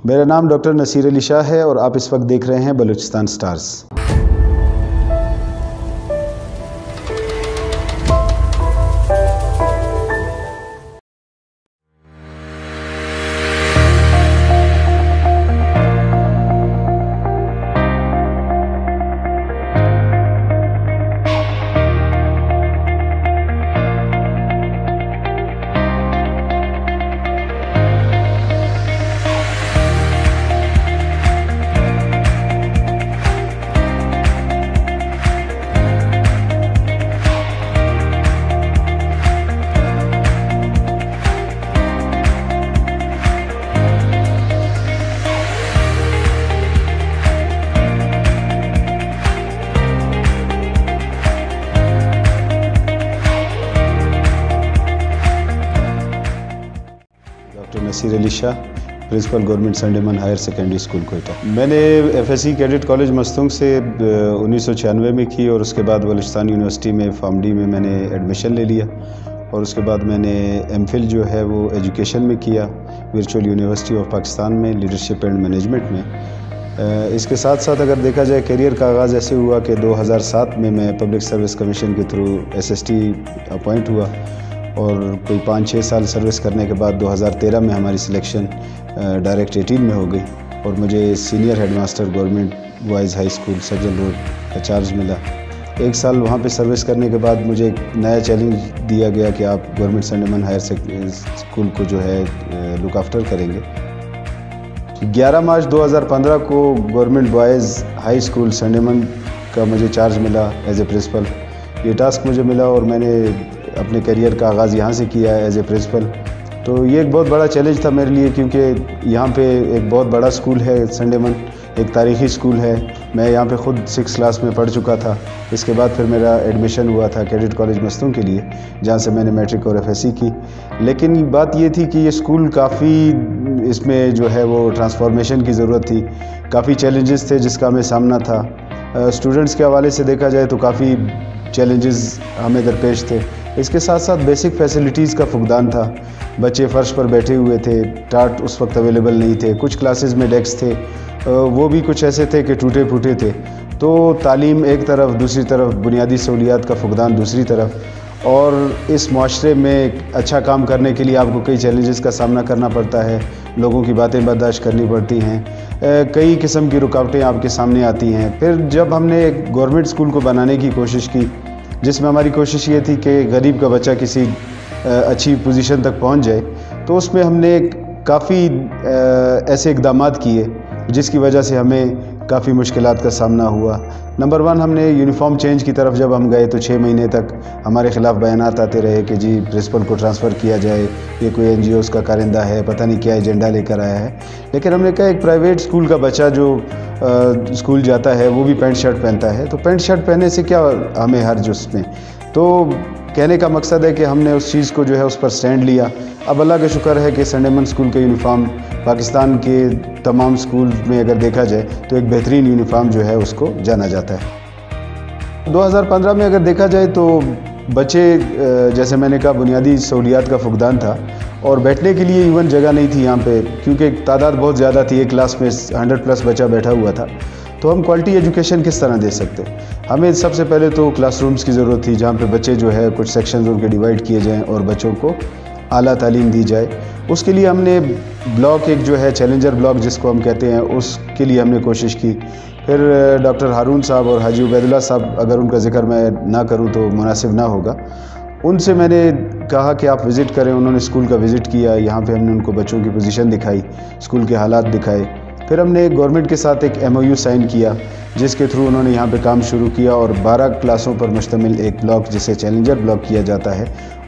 میرا نام ڈاکٹر نصیر علی شاہ ہے اور آپ اس وقت دیکھ رہے ہیں Balochistan stars. Doctor Naseer Ali Shah, principal government Sandeman higher secondary school Quetta. میں نے F S C cadet college Mastung سے 1996 میں کی اور اس کے بعد بلوچستان یونیورسٹی میں فارم ڈی میں میں نے ایڈمیشن لے لیا اور اس کے بعد میں نے ایم فل جو ہے وہ ایجوکیشن میں کیا ورچوئل یونیورسٹی آف پاکستان میں لیڈرشپ اینڈ مینجمنٹ میں۔ اس کے ساتھ ساتھ اگر دیکھا جائے کیریئر کا آغاز ایسے ہوا کہ 2007 میں پبلک سروس کمیشن کے through S S T appoint ہوا اور کوئی 5-6 سال سروس کرنے کے بعد 2013 میں ہماری سلیکشن ڈائریکٹ 18 میں ہو گئی اور مجھے senior head master government boys high school Sajal road کا چارج ملا۔ 1 سال وہاں پہ سروس کرنے کے بعد مجھے ایک نیا چیلنج دیا گیا کہ آپ government Sandeman higher school کو جو ہے لک آفٹر کریں گے۔ 11 مارچ 2015 کو government boys high school Sunday من کا مجھے چارج ملا ایز اے پرنسپل۔ یہ ٹاسک مجھے ملا اور میں نے اپنے کیریئر کا آغاز یہاں سے کیا ہے ایز اے پرنسپل۔ تو یہ ایک بہت بڑا چیلنج تھا میرے لیے کیونکہ یہاں پہ ایک بہت بڑا اسکول ہے سنڈے من، ایک تاریخی اسکول ہے۔ میں یہاں پہ خود 6 کلاس میں پڑھ چکا تھا۔ اس کے بعد پھر میرا ایڈمیشن ہوا تھا کیڈٹ کالج مستونگ کے لیے جہاں سے میں نے میٹرک اور ایف ایس سی کی۔ لیکن بات یہ تھی کہ یہ اسکول کافی اس میں جو ہے وہ ٹرانسفارمیشن کی ضرورت تھی، کافی چیلنجز تھے جس کا ہمیں سامنا تھا۔ اسٹوڈنٹس کے حوالے سے دیکھا جائے تو کافی چیلنجز ہمیں درپیش تھے۔ اس کے ساتھ ساتھ بیسک فیسلٹیز کا فقدان تھا۔ بچے فرش پر بیٹھے ہوئے تھے، ٹارٹ اس وقت اویلیبل نہیں تھے، کچھ کلاسز میں ڈیسک تھے وہ بھی کچھ ایسے تھے کہ ٹوٹے پھوٹے تھے۔ تو تعلیم ایک طرف، دوسری طرف بنیادی سہولیات کا فقدان دوسری طرف، اور اس معاشرے میں اچھا کام کرنے کے لیے آپ کو کئی چیلنجز کا سامنا کرنا پڑتا ہے، لوگوں کی باتیں برداشت کرنی پڑتی ہیں، کئی قسم کی رکاوٹیں آپ کے سامنے آتی ہیں۔ پھر جب ہم نے ایک گورنمنٹ اسکول کو بنانے کی کوشش کی جس میں ہماری کوشش یہ تھی کہ غریب کا بچہ کسی اچھی پوزیشن تک پہنچ جائے، تو اس میں ہم نے کافی ایسے اقدامات کیے جس کی وجہ سے ہمیں کافی مشکلات کا سامنا ہوا۔ نمبر 1، ہم نے یونیفارم چینج کی طرف جب ہم گئے تو 6 مہینے تک ہمارے خلاف بیانات آتے رہے کہ جی پرنسپل کو ٹرانسفر کیا جائے، یہ کوئی این جی اوز کا کارندہ ہے، پتہ نہیں کیا ایجنڈا لے کر آیا ہے۔ لیکن ہم نے کہا ایک پرائیویٹ اسکول کا بچہ جو اسکول جاتا ہے وہ بھی پینٹ شرٹ پہنتا ہے، تو پینٹ شرٹ پہننے سے کیا ہمیں حرج اس میں۔ تو کہنے کا مقصد ہے کہ ہم نے اس چیز کو جو ہے اس پر سٹینڈ لیا۔ اب اللہ کا شکر ہے کہ سنڈے من اسکول کا یونیفارم پاکستان کے تمام اسکول میں اگر دیکھا جائے تو ایک بہترین یونیفارم جو ہے اس کو جانا جاتا ہے۔ 2015 میں اگر دیکھا جائے تو بچے جیسے میں نے کہا بنیادی سہولیات کا فقدان تھا اور بیٹھنے کے لیے ایون جگہ نہیں تھی یہاں پہ، کیونکہ تعداد بہت زیادہ تھی، ایک کلاس میں 100+ بچہ بیٹھا ہوا تھا۔ تو ہم کوالٹی ایجوکیشن کس طرح دے سکتے؟ ہمیں سب سے پہلے تو کلاس رومز کی ضرورت تھی جہاں پہ بچے جو ہے کچھ سیکشنز ان کے ڈیوائڈ کیے جائیں اور بچوں کو اعلیٰ تعلیم دی جائے۔ اس کے لیے ہم نے بلاک ایک جو ہے چیلنجر بلاک جس کو ہم کہتے ہیں، اس کے لیے ہم نے کوشش کی۔ پھر ڈاکٹر ہارون صاحب اور حاجی عبید اللہ صاحب، اگر ان کا ذکر میں نہ کروں تو مناسب نہ ہوگا، ان سے میں نے کہا کہ آپ وزٹ کریں۔ انہوں نے اسکول کا وزٹ کیا، یہاں پہ ہم نے ان کو بچوں کی پوزیشن دکھائی، اسکول کے حالات دکھائے۔ پھر ہم نے گورنمنٹ کے ساتھ ایک MOU سائن کیا جس کے تھرو انہوں نے یہاں پہ کام شروع کیا اور 12 کلاسوں پر مشتمل ایک بلاک جسے چیلنجر بلاک کیا جاتا ہے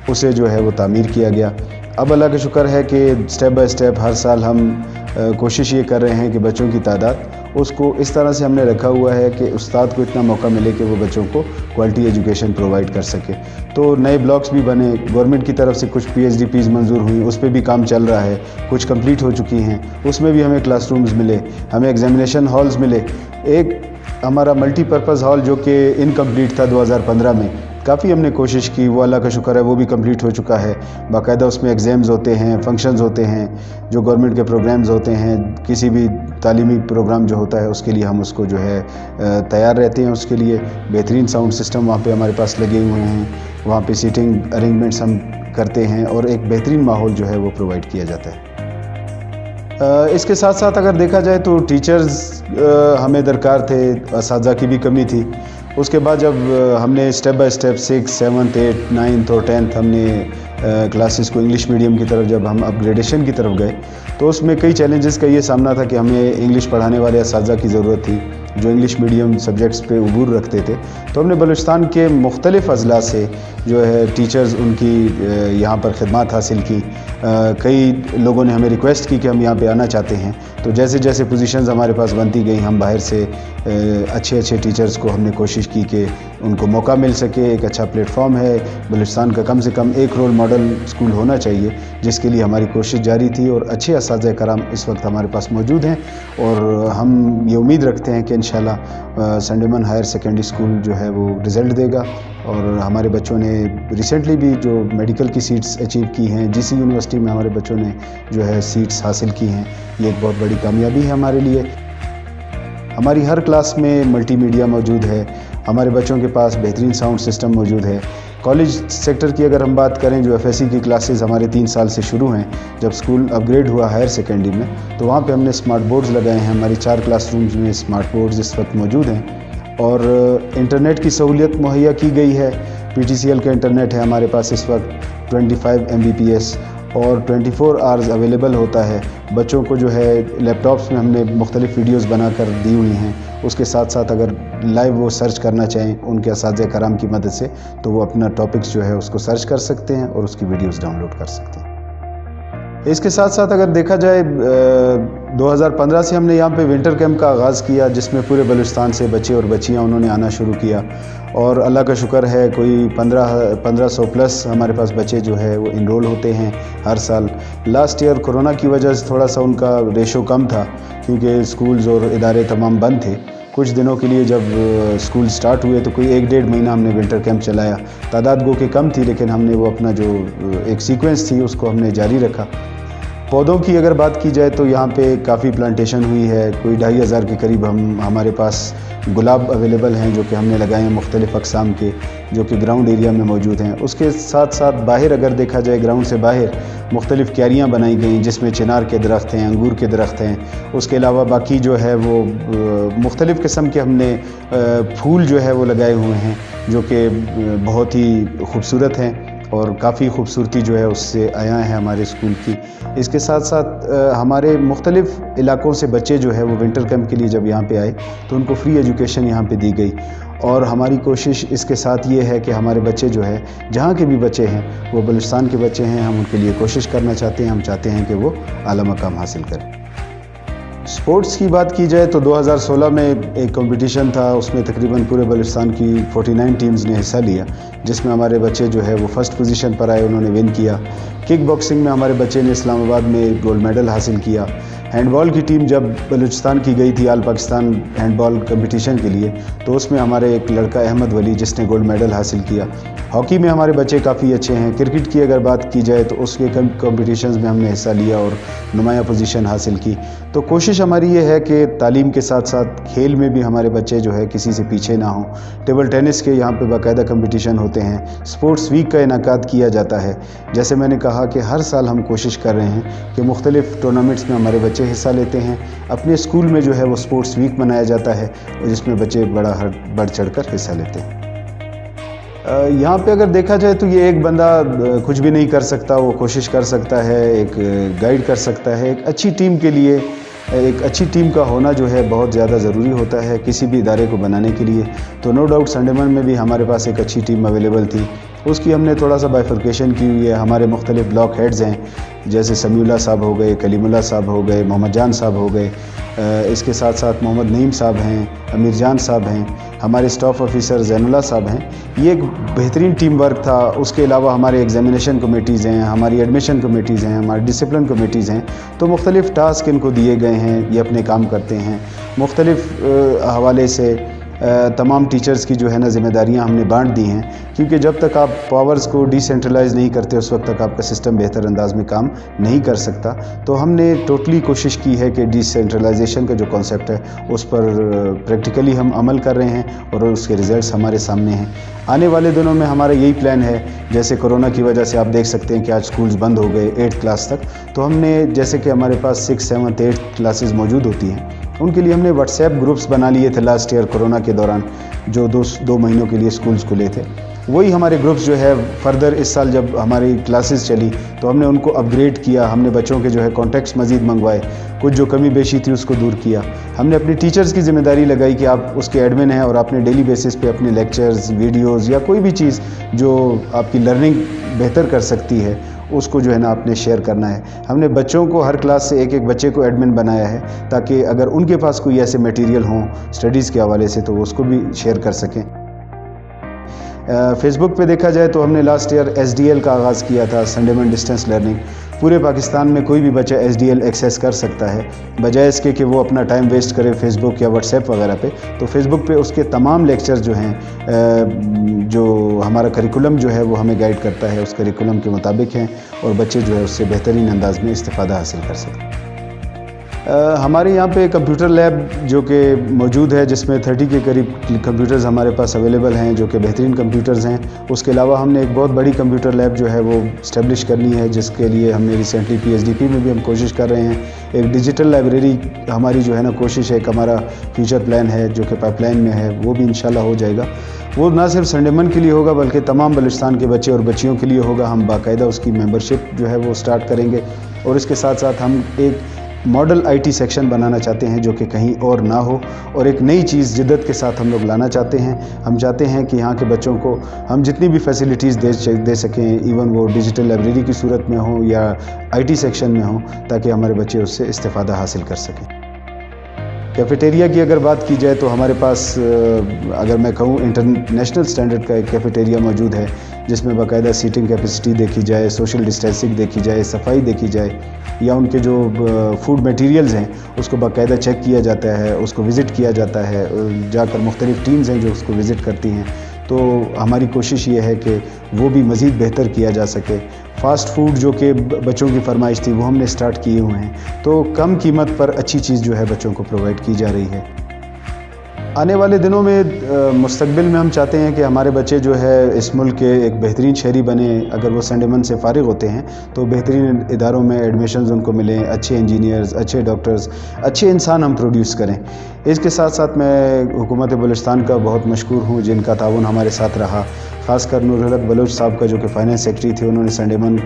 اسے جو ہے وہ تعمیر کیا گیا۔ اب اللہ کا شکر ہے کہ سٹیپ بائی سٹیپ ہر سال ہم کوشش یہ کر رہے ہیں کہ بچوں کی تعداد اس کو اس طرح سے ہم نے رکھا ہوا ہے کہ استاد کو اتنا موقع ملے کہ وہ بچوں کو کوالٹی ایجوکیشن پرووائڈ کر سکے۔ تو نئے بلاکس بھی بنے، گورنمنٹ کی طرف سے کچھ PhDPs منظور ہوئیں، اس پہ بھی کام چل رہا ہے، کچھ کمپلیٹ ہو چکی ہیں، اس میں بھی ہمیں کلاس رومز ملے، ہمیں ایگزامینیشن ہالز ملے۔ ایک ہمارا ملٹی پرپز ہال جو کہ انکمپلیٹ تھا 2015 میں، काफ़ी हमने कोशिश की, वो अल्लाह का शुक्र है वो भी कंप्लीट हो चुका है। बाकायदा उसमें एग्ज़ाम्स होते हैं, फंक्शंस होते हैं, जो गवर्नमेंट के प्रोग्राम्स होते हैं, किसी भी तालीमी प्रोग्राम जो होता है उसके लिए हम उसको जो है तैयार रहते हैं। उसके लिए बेहतरीन साउंड सिस्टम वहाँ पे हमारे पास लगे हुए हैं, वहाँ पे सीटिंग अरेंजमेंट्स हम करते हैं और एक बेहतरीन माहौल जो है वो प्रोवाइड किया जाता है। इसके साथ साथ अगर देखा जाए तो टीचर्स हमें दरकार थे, असातिज़ा की भी कमी थी। उसके बाद जब हमने स्टेप बाय स्टेप 6, 7, 8, 9 और 10th हमने क्लासेस को इंग्लिश मीडियम की तरफ जब हम अपग्रेडेशन की तरफ गए तो उसमें कई चैलेंजेस का ये सामना था कि हमें इंग्लिश पढ़ाने वाले असातिज़ा की ज़रूरत थी जो इंग्लिश मीडियम सब्जेक्ट्स पे उबूर रखते थे। तो हमने बलूचिस्तान के मुख्तलिफ़ अज़ला से जो है टीचर्स उनकी यहाँ पर खिदमत हासिल की। कई लोगों ने हमें रिक्वेस्ट की कि हम यहाँ पे आना चाहते हैं, तो जैसे जैसे पोजीशंस हमारे पास बनती गई हम बाहर से अच्छे टीचर्स को हमने कोशिश की कि उनको मौका मिल सके। एक अच्छा प्लेटफॉर्म है, बलूचिस्तान का कम से कम एक रोल मॉडल स्कूल होना चाहिए, जिसके लिए हमारी कोशिश जारी थी और अच्छे असातिज़ा कराम इस वक्त हमारे पास मौजूद हैं। और हम ये उम्मीद रखते हैं कि इंशाल्लाह संडेमन हायर सेकेंडरी स्कूल जो है वो रिज़ल्ट देगा। और हमारे बच्चों ने रिसेंटली भी जो मेडिकल की सीट्स अचीव की हैं, जीसी यूनिवर्सिटी में हमारे बच्चों ने जो है सीट्स हासिल की हैं, ये एक बहुत बड़ी कामयाबी है हमारे लिए। हमारी हर क्लास में मल्टीमीडिया मौजूद है, हमारे बच्चों के पास बेहतरीन साउंड सिस्टम मौजूद है। कॉलेज सेक्टर की अगर हम बात करें, जो एफएससी की क्लासेस हमारे 3 साल से शुरू हैं, जब स्कूल अपग्रेड हुआ हायर सेकेंडरी में तो वहाँ पे हमने स्मार्ट बोर्ड्स लगाए हैं। हमारी 4 क्लासरूम्स में स्मार्ट बोर्ड्स इस वक्त मौजूद हैं और इंटरनेट की सहूलियत मुहैया की गई है। PTCL का इंटरनेट है हमारे पास इस वक्त 25 Mbps और 24 आवर्स अवेलेबल होता है। बच्चों को जो है लैपटॉप्स में हमने मुख्तलिफ़ वीडियोज़ बना कर दी हुई हैं। उसके साथ साथ अगर लाइव वो सर्च करना चाहें उनके असातिज़ा कराम की मदद से, तो वो अपना टॉपिक्स जो है उसको सर्च कर सकते हैं और उसकी वीडियोज़ डाउनलोड कर सकते हैं। इसके साथ साथ अगर देखा जाए 2015 से हमने यहाँ पे विंटर कैंप का आगाज़ किया, जिसमें पूरे बलूचिस्तान से बच्चे और बच्चियाँ उन्होंने आना शुरू किया और अल्लाह का शुक्र है कोई 1500 प्लस हमारे पास बच्चे जो है वो इनरोल होते हैं हर साल। लास्ट ईयर कोरोना की वजह से थोड़ा सा उनका रेशो कम था क्योंकि स्कूल्स और इदारे तमाम बंद थे। कुछ दिनों के लिए जब स्कूल स्टार्ट हुए तो कोई 1-1.5 महीना हमने विंटर कैंप चलाया। तादाद गो के कम थी लेकिन हमने वो अपना जो एक सीक्वेंस थी उसको हमने जारी रखा। पौधों की अगर बात की जाए तो यहाँ पे काफ़ी प्लांटेशन हुई है, कोई 2500 के करीब हमारे पास गुलाब अवेलेबल हैं जो कि हमने लगाए हैं मुख्तलिफ़ अक़साम के, जो कि ग्राउंड एरिया में मौजूद हैं। उसके साथ साथ बाहर अगर देखा जाए ग्राउंड से बाहर मुख्तलिफ़ क्यारियाँ बनाई गई जिसमें चिनार के दरख्त हैं, अंगूर के दरख्त हैं। उसके अलावा बाकी जो है वो मुख्तलिफ़ किस्म के हमने फूल जो है वो लगाए हुए हैं जो कि बहुत ही खूबसूरत हैं और काफ़ी खूबसूरती जो है उससे आया है हमारे स्कूल की। इसके साथ साथ हमारे मुख्तलिफ़ इलाकों से बच्चे जो है वो विंटर कैंप के लिए जब यहाँ पे आए तो उनको फ्री एजुकेशन यहाँ पे दी गई। और हमारी कोशिश इसके साथ ये है कि हमारे बच्चे जो है जहाँ के भी बच्चे हैं वो बलूचिस्तान के बच्चे हैं, हम उनके लिए कोशिश करना चाहते हैं। हम चाहते हैं कि वो आला मकाम हासिल करें। स्पोर्ट्स की बात की जाए तो 2016 में एक कंपटीशन था, उसमें तकरीबन पूरे बलूचिस्तान की 49 टीम्स ने हिस्सा लिया, जिसमें हमारे बच्चे जो है वो फर्स्ट पोजीशन पर आए, उन्होंने विन किया। किक बॉक्सिंग में हमारे बच्चे ने इस्लामाबाद में गोल्ड मेडल हासिल किया। हैंडबॉल की टीम जब बलूचिस्तान की गई थी ऑल पाकिस्तान हैंडबॉल कंपटीशन के लिए तो उसमें हमारे एक लड़का अहमद वली जिसने गोल्ड मेडल हासिल किया। हॉकी में हमारे बच्चे काफ़ी अच्छे हैं। क्रिकेट की अगर बात की जाए तो उसके कॉम्पिटिशन्स में हमने हिस्सा लिया और नुमाया पोजीशन हासिल की। तो कोशिश हमारी ये है कि तालीम के साथ साथ खेल में भी हमारे बच्चे जो है किसी से पीछे ना हों। टेबल टेनिस के यहाँ पे बाकायदा कंपटीशन होते हैं। स्पोर्ट्स वीक का इनेकाद किया जाता है। जैसे मैंने कहा कि हर साल हम कोशिश कर रहे हैं कि मुख्तलिफ़ टूर्नामेंट्स में हमारे बच्चे हिस्सा लेते हैं। अपने स्कूल में जो है वो स्पोर्ट्स वीक मनाया जाता है जिसमें बच्चे बढ़ चढ़ कर हिस्सा लेते हैं। यहाँ पे अगर देखा जाए तो ये एक बंदा कुछ भी नहीं कर सकता, वो कोशिश कर सकता है, एक गाइड कर सकता है। एक अच्छी टीम के लिए एक अच्छी टीम का होना जो है बहुत ज़्यादा ज़रूरी होता है किसी भी इदारे को बनाने के लिए। तो नो डाउट संडेमन में भी हमारे पास एक अच्छी टीम अवेलेबल थी, उसकी हमने थोड़ा सा बाइफर्केशन की हुई है। हमारे मुख्तलिफ ब्लॉक हेड्स हैं, जैसे समीउल्लाह साहब हो गए, कलीमुल्लाह साहब हो गए, मोहम्मद जान साहब हो गए, इसके साथ साथ मोहम्मद नईम साहब हैं, अमीर जान साहब हैं, हमारे स्टाफ ऑफिसर ज़ैनुल्लाह साहब हैं। ये एक बेहतरीन टीम वर्क था। उसके अलावा हमारे एग्जामिनेशन कमेटीज़ हैं, हमारी एडमिशन कमेटीज़ हैं, हमारी डिसिप्लिन कमेटीज़ हैं। तो मुख्तलिफ़ टास्क इनको दिए गए हैं, ये अपने काम करते हैं। मुख्तलिफ़ हवाले से तमाम टीचर्स की जो है ना ज़िम्मेदारियां हमने बांट दी हैं, क्योंकि जब तक आप पावर्स को डिसेंट्रलाइज नहीं करते उस वक्त तक आपका सिस्टम बेहतर अंदाज में काम नहीं कर सकता। तो हमने टोटली कोशिश की है कि डिसेंट्रलाइजेशन का जो कॉन्सेप्ट है उस पर प्रैक्टिकली हम अमल कर रहे हैं और उसके रिज़ल्ट्स हमारे सामने हैं। आने वाले दिनों में हमारा यही प्लान है, जैसे कोरोना की वजह से आप देख सकते हैं कि आज स्कूल्स बंद हो गए 8th क्लास तक, तो हमने जैसे कि हमारे पास 6th 7th 8th क्लासेस मौजूद होती हैं, उनके लिए हमने व्हाट्सएप ग्रुप्स बना लिए थे लास्ट ईयर कोरोना के दौरान, जो दो महीनों के लिए स्कूल्स खुले थे। वही हमारे ग्रुप्स जो है फर्दर इस साल जब हमारी क्लासेस चली तो हमने उनको अपग्रेड किया, हमने बच्चों के जो है कॉन्टैक्ट्स मज़ीद मंगवाए, कुछ जो कमी बेशी थी उसको दूर किया। हमने अपनी टीचर्स की ज़िम्मेदारी लगाई कि आप उसके एडमिन हैं और आपने डेली बेसिस पे अपने लेक्चर्स, वीडियोज़ या कोई भी चीज़ जो आपकी लर्निंग बेहतर कर सकती है उसको जो है ना आपने शेयर करना है। हमने बच्चों को हर क्लास से एक बच्चे को एडमिन बनाया है, ताकि अगर उनके पास कोई ऐसे मटेरियल हों स्टडीज़ के हवाले से तो उसको भी शेयर कर सकें। फेसबुक पे देखा जाए तो हमने लास्ट ईयर SDL का आगाज़ किया था, संडे मंडे डिस्टेंस लर्निंग। पूरे पाकिस्तान में कोई भी बच्चा SDL एक्सेस कर सकता है, बजाय इसके कि वो अपना टाइम वेस्ट करे फेसबुक या व्हाट्सएप वगैरह पे। तो फेसबुक पे उसके तमाम लेक्चर्स जो हैं, जो हमारा करिकुलम जो है वो हमें गाइड करता है, उस करिकुलम के मुताबिक हैं और बच्चे जो है उससे बेहतरीन अंदाज में इस्तिफ़ादा हासिल कर सकते हैं। हमारे यहाँ पे कंप्यूटर लैब जो कि मौजूद है, जिसमें 30 के करीब कंप्यूटर्स हमारे पास अवेलेबल हैं, जो कि बेहतरीन कंप्यूटर्स हैं। उसके अलावा हमने एक बहुत बड़ी कंप्यूटर लैब जो है वो इस्टेब्लिश करनी है, जिसके लिए हमने रिसेंटली PHDP में भी हम कोशिश कर रहे हैं। एक डिजिटल लाइब्रेरी हमारी जो है ना कोशिश है, एक हमारा फ्यूचर प्लान है जो कि पाइपलाइन में है, वो भी इंशाल्लाह हो जाएगा। वो ना सिर्फ संडे मन के लिए होगा बल्कि तमाम बलूचिस्तान के बच्चे और बच्चियों के लिए होगा। हम बाकायदा उसकी मेंबरशिप जो है वो स्टार्ट करेंगे और इसके साथ साथ हम एक मॉडल IT सेक्शन बनाना चाहते हैं जो कि कहीं और ना हो, और एक नई चीज़ जिद्दत के साथ हम लोग लाना चाहते हैं। हम चाहते हैं कि यहाँ के बच्चों को हम जितनी भी फैसिलिटीज़ दे सकें, इवन वो डिजिटल लाइब्रेरी की सूरत में हो या IT सेक्शन में हो, ताकि हमारे बच्चे उससे इस्तिफ़ादा हासिल कर सकें। कैफ़ेटेरिया की अगर बात की जाए तो हमारे पास अगर मैं कहूँ इंटरनेशनल स्टैंडर्ड का एक कैफ़ेटेरिया मौजूद है, जिसमें बाकायदा सीटिंग कैपेसिटी देखी जाए, सोशल डिस्टेंसिंग देखी जाए, सफाई देखी जाए, या उनके जो फूड मटेरियल्स हैं उसको बाकायदा चेक किया जाता है, उसको विज़िट किया जाता है, जाकर मुख्तलिफ़ टीम्स हैं जो उसको विज़िट करती हैं। तो हमारी कोशिश ये है कि वो भी मज़ीद बेहतर किया जा सके। फ़ास्ट फूड जो कि बच्चों की फरमाइश थी वो हमने स्टार्ट किए हुए हैं, तो कम कीमत पर अच्छी चीज़ जो है बच्चों को प्रोवाइड की जा रही है। आने वाले दिनों में मुस्तकबिल में हम चाहते हैं कि हमारे बच्चे जो है इस मुल्क के एक बेहतरीन शहरी बने। अगर वो संडे मन से फ़ारिग होते हैं तो बेहतरीन इदारों में एडमिशन्स उनको मिलें, अच्छे इंजीनियर्स, अच्छे डॉक्टर्स, अच्छे इंसान हम प्रोड्यूस करें। इसके साथ साथ मैं हुकूमत बलूचिस्तान का बहुत मशकूर हूँ जिनका ताउन हमारे साथ रहा, ख़ासकर नूरुल हक बलोच साहब का जो कि फाइनेंस सेक्रेटरी थे। उन्होंने संडे मन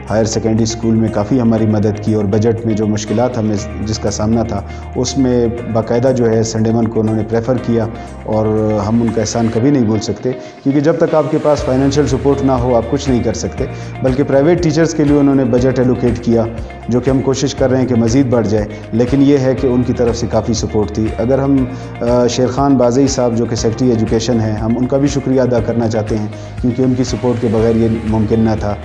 हायर सेकेंडरी स्कूल में काफ़ी हमारी मदद की और बजट में जो मुश्किलात हमें जिसका सामना था उसमें बाकायदा जो है संडे मन को उन्होंने प्रेफर किया, और हम उनका एहसान कभी नहीं भूल सकते, क्योंकि जब तक आपके पास फाइनेंशियल सपोर्ट ना हो आप कुछ नहीं कर सकते। बल्कि प्राइवेट टीचर्स के लिए उन्होंने बजट एलोकेट किया, जो कि हम कोशिश कर रहे हैं कि मज़ीद बढ़ जाए, लेकिन ये है कि उनकी तरफ से काफ़ी सपोर्ट थी। अगर हम शेर खान बाज़ई साहब जो कि सेक्रेटरी एजुकेशन हैं, हम उनका भी शुक्रिया अदा करना चाहते हैं, क्योंकि उनकी सपोर्ट के बगैर ये मुमकिन ना था।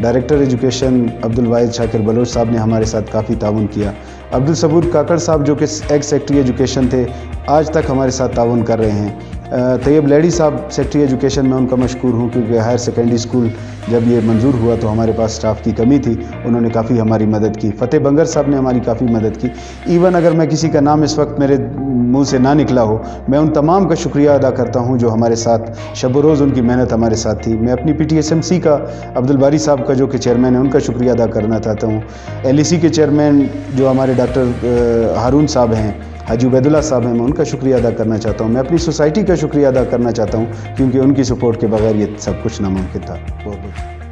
डायरेक्टर एजुकेशन अब्दुल वाहिद शाकिर बलोच साहब ने हमारे साथ काफ़ी ताउन किया। अब्दुल सबूर काकड़ साहब जो कि एक्स सेक्रेटरी एजुकेशन थे, आज तक हमारे साथ ताउन कर रहे हैं। तैयब लैडी साहब सेक्रेटरी एजुकेशन में उनका मशकूर हूँ, क्योंकि हायर सेकेंडरी स्कूल जब ये मंजूर हुआ तो हमारे पास स्टाफ की कमी थी, उन्होंने काफ़ी हमारी मदद की। फ़तेह बंगर साहब ने हमारी काफ़ी मदद की। इवन अगर मैं किसी का नाम इस वक्त मेरे मुंह से ना निकला हो, मैं उन तमाम का शुक्रिया अदा करता हूँ जो हमारे साथ शब रोज़ उनकी मेहनत हमारे साथ थी। मैं अपनी PTSMC का अब्दुल बारी साहब का जो कि चेयरमैन है उनका शुक्रिया अदा करना चाहता हूँ। LEC के चेयरमैन जो हमारे डॉक्टर हारून साहब हैं, हाजी उबैदुल्ला साहब हैं, मैं उनका शुक्रिया अदा करना चाहता हूँ। मैं अपनी सोसाइटी का शुक्रिया अदा करना चाहता हूँ, क्योंकि उनकी सपोर्ट के बगैर ये सब कुछ नामुमकिन था। बहुत बहुत